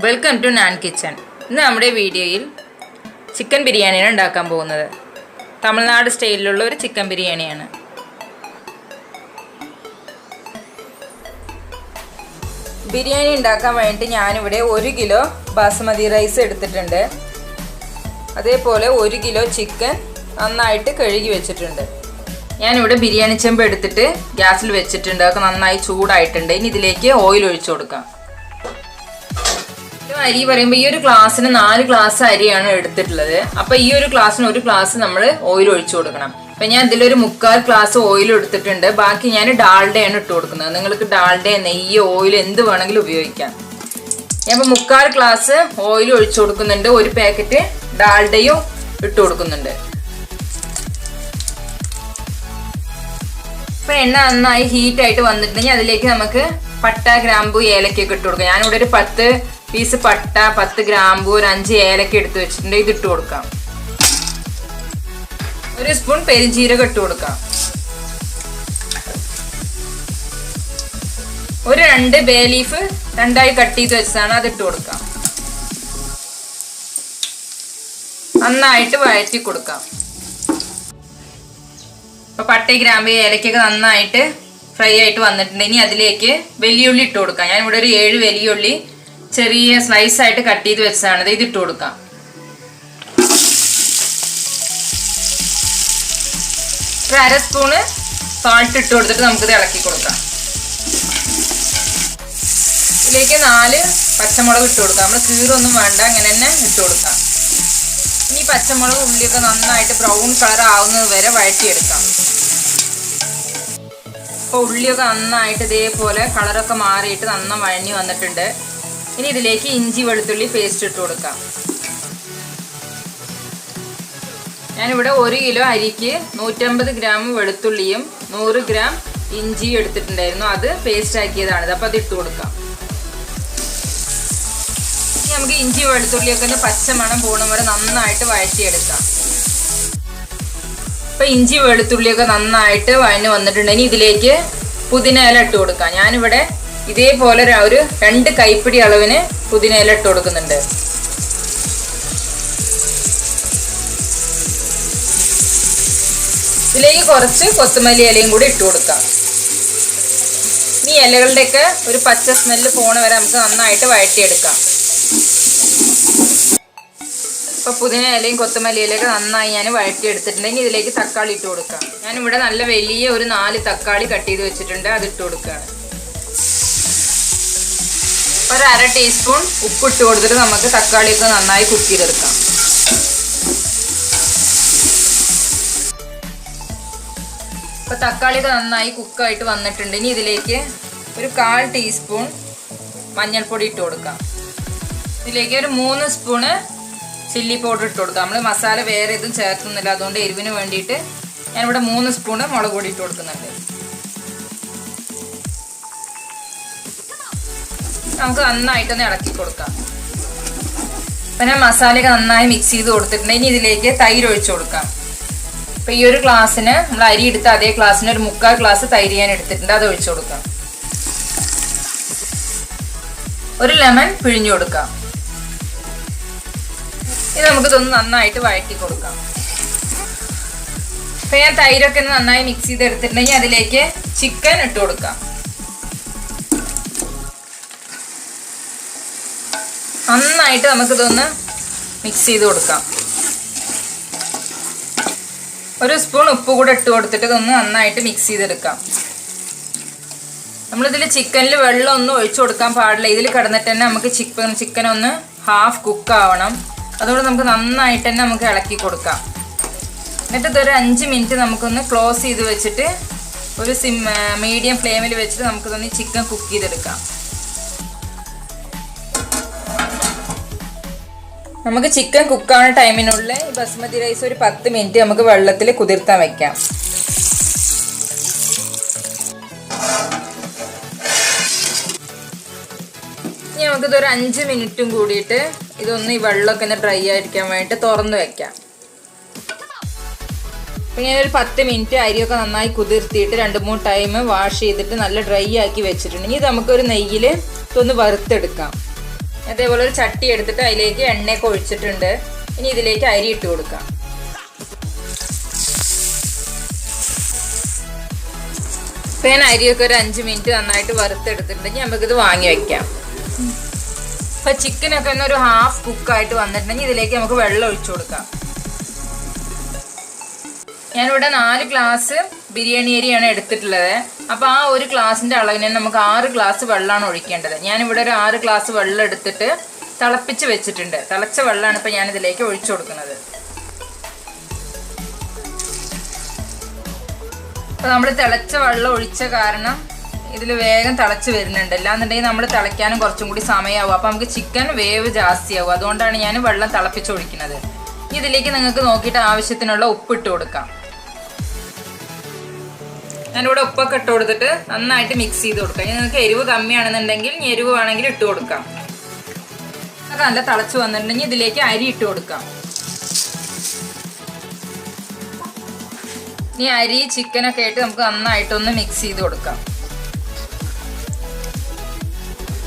Welcome to naan kitchen. ഇന്ന് നമ്മുടെ വീഡിയോയിൽ ചിക്കൻ ബിരിയാണിയാണ് ഉണ്ടാക്കാൻ പോകുന്നത്. തമിഴ്നാട് സ്റ്റൈലിലുള്ള ഒരു ചിക്കൻ ബിരിയാണിയാണ്. ബിരിയാണി ഉണ്ടാക്കാൻ വേണ്ടി ഞാനിവിടെ 1 കിലോ ബാസ്മതി റൈസ് എടുത്തിട്ടുണ്ട്. അതേപോലെ 1 കിലോ ചിക്കൻ നന്നായിട്ട് കഴുകി വെച്ചിട്ടുണ്ട്. ഞാനിവിടെ ബിരിയാണി ചെമ്പ് എടുത്തിട്ട് ഗ്യാസിൽ വെച്ചിട്ടുണ്ട്. അതൊക്കെ നന്നായി ചൂടായിട്ടുണ്ട്. ഇനി ഇതിലേക്ക് ഓയിൽ ഒഴിച്ചു കൊടുക്കാം. അരി പറയുമ്പോൾ ഈ ഒരു ഗ്ലാസ്സിന് 4 ഗ്ലാസ് അരിയാണ് എടുത്തിട്ടുള്ളത്. അപ്പൊ ഈ ഒരു ഗ്ലാസ്സിന് 1 ഗ്ലാസ് നമ്മൾ ഓയിൽ ഒഴിച്ചു കൊടുക്കണം. അപ്പൊ ഞാൻ ഇതിലൊരു 3/4 ഗ്ലാസ് ഓയിൽ എടുത്തിട്ടുണ്ട്. ബാക്കി ഞാൻ ഡാൽഡയാണ് ഇട്ട് കൊടുക്കുന്നത്. നിങ്ങൾക്ക് ഡാൽഡ, നെയ്യ്, ഓയിൽ എന്ത് വേണമെങ്കിലും ഉപയോഗിക്കാം. ഞാൻ ഇപ്പൊ 3/4 ഗ്ലാസ് ഓയിൽ ഒഴിച്ചു കൊടുക്കുന്നുണ്ട്. 1 പാക്കറ്റ് ഡാൽഡയും ഇട്ട് കൊടുക്കുന്നുണ്ട്. ഇപ്പൊ എണ്ണ നന്നായി ഹീറ്റ് ആയിട്ട് വന്നിട്ടുണ്ടെങ്കിൽ അതിലേക്ക് നമുക്ക് പട്ട, ഗ്രാമ്പു, ഏലക്കൊക്കെ ഇട്ട് കൊടുക്കാം. ഞാനിവിടെ ഒരു 10 പീസ് പട്ട, 10 ഗ്രാമ്പു, ഒരു 5 ഏലക്ക എടുത്ത് വെച്ചിട്ടുണ്ട്. ഇതിട്ട് കൊടുക്കാം. 1 സ്പൂൺ പെരിഞ്ജീരകം ഇട്ട് കൊടുക്കാം. ഒരു 2 ബേ ലീഫ് 2ആയി കട്ട് ചെയ്ത് വെച്ചതാണ്, അതിട്ട് കൊടുക്കാം. നന്നായിട്ട് വഴറ്റി കൊടുക്കാം. ഇപ്പൊ പട്ട, ഗ്രാമ്പ്, ഏലക്കൊക്കെ നന്നായിട്ട് ഫ്രൈ ആയിട്ട് വന്നിട്ടുണ്ട്. ഇനി അതിലേക്ക് വെല്ലുള്ളി ഇട്ട് കൊടുക്കാം. ഞാൻ ഇവിടെ ഒരു 7 വെല്ലുള്ളി ചെറിയ സ്ലൈസ് ആയിട്ട് കട്ട് ചെയ്ത് വെച്ചതാണ്. ഇതിട്ട് കൊടുക്കാം. ഒരു 1/2 സ്പൂണ് സാൾട്ട് ഇട്ട് കൊടുത്തിട്ട് നമുക്കിത് ഇളക്കി കൊടുക്കാം. ഇതിലേക്ക് 4 പച്ചമുളക് ഇട്ട് കൊടുക്കാം. നമ്മൾ കീറൊന്നും വേണ്ട, അങ്ങനെ തന്നെ ഇട്ട് കൊടുക്കാം. ഇനി പച്ചമുളക്, ഉള്ളിയൊക്കെ നന്നായിട്ട് ബ്രൗൺ കളർ ആവുന്നത് വരെ വഴറ്റിയെടുക്കാം. അപ്പോൾ ഉള്ളിയൊക്കെ നന്നായിട്ട് ഇതേപോലെ കളറൊക്കെ മാറിയിട്ട് നന്നായി വഴഞ്ഞു വന്നിട്ടുണ്ട്. ഇനി ഇതിലേക്ക് ഇഞ്ചി വെളുത്തുള്ളി പേസ്റ്റ് ഇട്ട് കൊടുക്കാം. ഞാനിവിടെ 1 കിലോ അരിക്ക് 150 ഗ്രാം വെളുത്തുള്ളിയും 100 ഗ്രാം ഇഞ്ചിയും എടുത്തിട്ടുണ്ടായിരുന്നു. അത് പേസ്റ്റ് ആക്കിയതാണിത്. അപ്പോൾ അത് ഇട്ട് കൊടുക്കാം. ഇനി നമുക്ക് ഇഞ്ചി വെളുത്തുള്ളിയൊക്കെ ഒന്ന് പച്ചമണം പോകണ വരെ നന്നായിട്ട് വഴറ്റിയെടുക്കാം. ഇപ്പൊ ഇഞ്ചി വെളുത്തുള്ളിയൊക്കെ നന്നായിട്ട് വഴഞ്ഞു വന്നിട്ടുണ്ട്. ഇനി ഇതിലേക്ക് പുതിന ഇല ഇട്ട് കൊടുക്കാം. ഞാനിവിടെ ഇതേപോലെ ഒരു 2 കൈപ്പിടി അളവിന് പുതിന ഇല ഇട്ട് കൊടുക്കുന്നുണ്ട്. ഇതിലേക്ക് കുറച്ച് കൊത്തമല്ലി ഇലയും കൂടി ഇട്ട് കൊടുക്കാം. ഈ ഇലകളുടെയൊക്കെ ഒരു പച്ച സ്മെല്ല് പോണ വരെ നമുക്ക് നന്നായിട്ട് വഴറ്റിയെടുക്കാം. ഇപ്പൊ പുതിന ഇലയും കൊത്തമല്ലി ഇലയൊക്കെ നന്നായി ഞാൻ വഴറ്റിയെടുത്തിട്ടുണ്ടെങ്കിൽ ഇതിലേക്ക് തക്കാളി ഇട്ട് കൊടുക്കാം. ഞാനിവിടെ നല്ല വലിയ ഒരു 4 തക്കാളി കട്ട് ചെയ്ത് വെച്ചിട്ടുണ്ട്. അത് ഇട്ട് കൊടുക്കുകയാണ്. ഒരു 1/2 ടീസ്പൂൺ ഉപ്പിട്ട് കൊടുത്തിട്ട് നമുക്ക് തക്കാളിയൊക്കെ നന്നായി കുക്ക് ചെയ്തെടുക്കാം. ഇപ്പൊ തക്കാളിയൊക്കെ നന്നായി കുക്കായിട്ട് വന്നിട്ടുണ്ട്. ഇനി ഇതിലേക്ക് ഒരു 1/4 ടീസ്പൂൺ മഞ്ഞൾപ്പൊടി ഇട്ട് കൊടുക്കാം. ഇതിലേക്ക് ഒരു 3 സ്പൂണ് ചില്ലി പൗഡർ ഇട്ട് കൊടുക്കാം. നമ്മൾ മസാല വേറെ ഇതും ചേർത്തുന്നില്ല, അതുകൊണ്ട് എരിവിന് വേണ്ടിയിട്ട് ഞാനിവിടെ 3 സ്പൂണ് മുളക് പൊടി ഇട്ട് കൊടുക്കുന്നുണ്ട്. നമുക്ക് നന്നായിട്ടൊന്ന് ഇളക്കി കൊടുക്കാം. പിന്നെ മസാലയൊക്കെ നന്നായി മിക്സ് ചെയ്ത് കൊടുത്തിട്ടുണ്ട്. ഇനി ഇതിലേക്ക് തൈര് ഒഴിച്ചു കൊടുക്കാം. ഇപ്പൊ ഈ ഒരു ഗ്ലാസ്സിന് നമ്മൾ അരി എടുത്ത അതേ ഗ്ലാസ്സിന് ഒരു 3/4 ഗ്ലാസ് തൈര് ഞാൻ എടുത്തിട്ടുണ്ട്. അത് ഒഴിച്ചു കൊടുക്കാം. ഒരു ലെമൺ പിഴിഞ്ഞു കൊടുക്കാം. ഇത് നമുക്കിതൊന്ന് നന്നായിട്ട് വഴറ്റി കൊടുക്കാം. ഇപ്പൊ ഞാൻ തൈരൊക്കെ നന്നായി മിക്സ് ചെയ്ത് എടുത്തിട്ടുണ്ടെങ്കിൽ അതിലേക്ക് ചിക്കൻ ഇട്ട് കൊടുക്കാം. നന്നായിട്ട് നമുക്കിതൊന്ന് മിക്സ് ചെയ്ത് കൊടുക്കാം. ഒരു സ്പൂൺ ഉപ്പ് കൂടെ ഇട്ട് കൊടുത്തിട്ട് ഇതൊന്ന് നന്നായിട്ട് മിക്സ് ചെയ്തെടുക്കാം. നമ്മളിതിൽ ചിക്കനിൽ വെള്ളം ഒന്നും ഒഴിച്ചു കൊടുക്കാൻ പാടില്ല. ഇതിൽ കിടന്നിട്ട് തന്നെ നമുക്ക് ചിക്കൻ ഒന്ന് ഹാഫ് കുക്ക് ആവണം. അതുകൊണ്ട് നമുക്ക് നന്നായിട്ട് തന്നെ നമുക്ക് ഇളക്കി കൊടുക്കാം. എന്നിട്ട് ഇതൊരു 5 മിനിറ്റ് നമുക്കൊന്ന് ക്ലോസ് ചെയ്ത് വെച്ചിട്ട് ഒരു മീഡിയം ഫ്ലെയിമിൽ വെച്ചിട്ട് നമുക്കിതൊന്ന് ചിക്കൻ കുക്ക് ചെയ്തെടുക്കാം. നമുക്ക് ചിക്കൻ കുക്കാവുന്ന ടൈമിനുള്ള ഈ ബസ്മതി റൈസ് ഒരു 10 മിനിറ്റ് നമുക്ക് വെള്ളത്തിൽ കുതിർത്താൻ വെക്കാം. ഇനി നമുക്കിതൊരു 5 മിനിറ്റും കൂടിയിട്ട് ഇതൊന്ന് ഈ വെള്ളമൊക്കെ ഒന്ന് ഡ്രൈ ആയിരിക്കാൻ വേണ്ടിയിട്ട് തുറന്ന് വെക്കാം. അപ്പം ഞാനൊരു 10 മിനിറ്റ് അരിയൊക്കെ നന്നായി കുതിർത്തിയിട്ട് 2-3 ടൈം വാഷ് ചെയ്തിട്ട് നല്ല ഡ്രൈ ആക്കി വെച്ചിട്ടുണ്ട്. ഇനി നമുക്കൊരു നെയ്യിൽ ഇതൊന്ന് വറുത്തെടുക്കാം. അതേപോലെ ഒരു ചട്ടി എടുത്തിട്ട് അതിലേക്ക് എണ്ണയൊക്കെ ഒഴിച്ചിട്ടുണ്ട്. ഇനി ഇതിലേക്ക് അരി ഇട്ട് കൊടുക്കാം. ഇപ്പം ഞാൻ അരിയൊക്കെ ഒരു 5 മിനിറ്റ് നന്നായിട്ട് വറുത്തെടുത്തിട്ടുണ്ടെങ്കിൽ നമുക്കിത് വാങ്ങി വയ്ക്കാം. അപ്പം ചിക്കനൊക്കെ ഒന്ന് ഒരു ഹാഫ് കുക്കായിട്ട് വന്നിട്ടുണ്ടെങ്കിൽ ഇതിലേക്ക് നമുക്ക് വെള്ളം ഒഴിച്ചു കൊടുക്കാം. ഞാനിവിടെ 4 ഗ്ലാസ് ബിരിയാണി അരിയാണ് എടുത്തിട്ടുള്ളത്. അപ്പോൾ ആ ഒരു ഗ്ലാസിൻ്റെ അളവിന് നമുക്ക് 6 ഗ്ലാസ് വെള്ളമാണ് ഒഴിക്കേണ്ടത്. ഞാനിവിടെ ഒരു 6 ഗ്ലാസ് വെള്ളം എടുത്തിട്ട് തിളപ്പിച്ച് വെച്ചിട്ടുണ്ട്. തിളച്ച വെള്ളമാണ് ഇപ്പോൾ ഞാനിതിലേക്ക് ഒഴിച്ചു കൊടുക്കുന്നത്. അപ്പോൾ നമ്മൾ തിളച്ച വെള്ളം ഒഴിച്ച കാരണം ഇതിൽ വേഗം തിളച്ച് വരുന്നുണ്ട്. അല്ലാന്നുണ്ടെങ്കിൽ നമ്മൾ തിളയ്ക്കാനും കുറച്ചും കൂടി സമയമാവും. അപ്പോൾ നമുക്ക് ചിക്കൻ വേവ് ജാസ്തിയാവും. അതുകൊണ്ടാണ് ഞാൻ വെള്ളം തിളപ്പിച്ച് ഒഴിക്കുന്നത്. ഇതിലേക്ക് നിങ്ങൾക്ക് നോക്കിയിട്ട് ആവശ്യത്തിനുള്ള ഉപ്പിട്ട് കൊടുക്കാം. ഞാനിവിടെ ഉപ്പൊക്കെ ഇട്ട് കൊടുത്തിട്ട് നന്നായിട്ട് മിക്സ് ചെയ്ത് കൊടുക്കാം. ഇനി നിങ്ങൾക്ക് എരിവ് കമ്മിയാണെന്നുണ്ടെങ്കിൽ എരിവ് വേണമെങ്കിൽ ഇട്ട് കൊടുക്കാം. അത് നല്ല തിളച്ച് വന്നിട്ടുണ്ടെങ്കിൽ ഇതിലേക്ക് അരി ഇട്ട് കൊടുക്കാം. ഇനി അരി ചിക്കനൊക്കെ ആയിട്ട് നമുക്ക് നന്നായിട്ടൊന്ന് മിക്സ് ചെയ്ത് കൊടുക്കാം.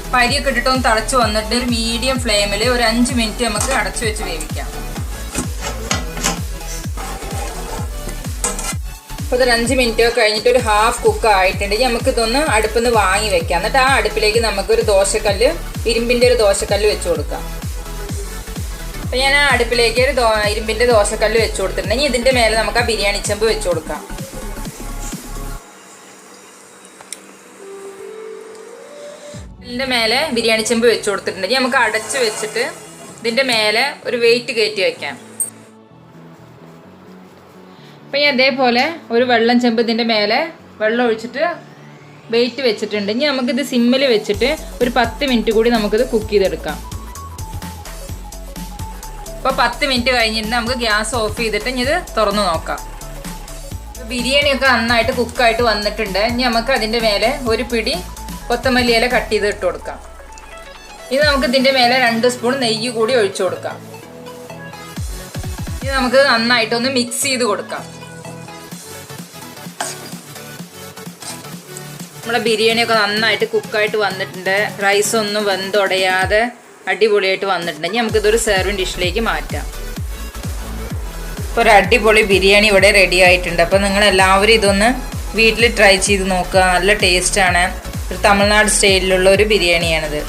അപ്പം അരിയൊക്കെ ഇട്ടിട്ടൊന്ന് തിളച്ച് വന്നിട്ട് ഒരു മീഡിയം ഫ്ലെയിമിൽ ഒരു 5 മിനിറ്റ് നമുക്ക് അടച്ചു വെച്ച് വേവിക്കാം. അപ്പോൾ ഒരു 5 മിനിറ്റ് കഴിഞ്ഞിട്ട് ഒരു ഹാഫ് കുക്ക് ആയിട്ടുണ്ടെങ്കിൽ നമുക്കിതൊന്ന് അടുപ്പിൽ നിന്ന് വാങ്ങി വെക്കാം. എന്നിട്ട് ആ അടുപ്പിലേക്ക് നമുക്കൊരു ദോശക്കല്ല്, ഇരുമ്പിൻ്റെ ഒരു ദോശക്കല്ല് വെച്ച് കൊടുക്കാം. അപ്പോൾ ഞാൻ ആ അടുപ്പിലേക്ക് ഒരു ഇരുമ്പിൻ്റെ ദോശക്കല്ല് വെച്ച് കൊടുത്തിട്ടുണ്ടെങ്കിൽ ഇതിൻ്റെ മേലെ നമുക്ക് ആ ബിരിയാണി ചെമ്പ് വെച്ച് കൊടുക്കാം. ഇതിൻ്റെ മേലെ ബിരിയാണി ചെമ്പ് വെച്ച് കൊടുത്തിട്ടുണ്ടെങ്കിൽ നമുക്ക് അടച്ച് വെച്ചിട്ട് ഇതിൻ്റെ മേലെ ഒരു വെയിറ്റ് കയറ്റി വയ്ക്കാം. അപ്പം ഞാൻ അതേപോലെ ഒരു വെള്ളം ചെമ്പ് ഇതിൻ്റെ മേലെ വെള്ളം ഒഴിച്ചിട്ട് വെയിറ്റ് വെച്ചിട്ടുണ്ടെങ്കിൽ നമുക്കിത് സിമ്മിൽ വെച്ചിട്ട് ഒരു 10 മിനിറ്റ് കൂടി നമുക്കിത് കുക്ക് ചെയ്തെടുക്കാം. അപ്പോൾ 10 മിനിറ്റ് കഴിഞ്ഞിട്ട് നമുക്ക് ഗ്യാസ് ഓഫ് ചെയ്തിട്ട് ഇനി ഇത് തുറന്ന് നോക്കാം. ബിരിയാണിയൊക്കെ നന്നായിട്ട് കുക്കായിട്ട് വന്നിട്ടുണ്ട്. ഇനി നമുക്ക് അതിൻ്റെ മേലെ ഒരു പിടി കൊത്തമല്ലി ഇല കട്ട് ചെയ്ത് ഇട്ട് കൊടുക്കാം. ഇനി നമുക്ക് ഇതിൻ്റെ മേലെ 2 സ്പൂൺ നെയ്യ് കൂടി ഒഴിച്ചു കൊടുക്കാം. ഇനി നമുക്ക് നന്നായിട്ടൊന്ന് മിക്സ് ചെയ്ത് കൊടുക്കാം. നമ്മളെ ബിരിയാണിയൊക്കെ നന്നായിട്ട് കുക്കായിട്ട് വന്നിട്ടുണ്ട്. റൈസൊന്നും വെന്തുടയാതെ അടിപൊളിയായിട്ട് വന്നിട്ടുണ്ട്. ഇനി നമുക്കിതൊരു സെർവിങ് ഡിഷിലേക്ക് മാറ്റാം. ഇപ്പോൾ ഒരു അടിപൊളി ബിരിയാണി ഇവിടെ റെഡി ആയിട്ടുണ്ട്. അപ്പോൾ നിങ്ങളെല്ലാവരും ഇതൊന്ന് വീട്ടിൽ ട്രൈ ചെയ്ത് നോക്കുക. നല്ല ടേസ്റ്റാണ്. ഒരു തമിഴ്നാട് സ്റ്റൈലിലുള്ള ഒരു ബിരിയാണിയാണിത്.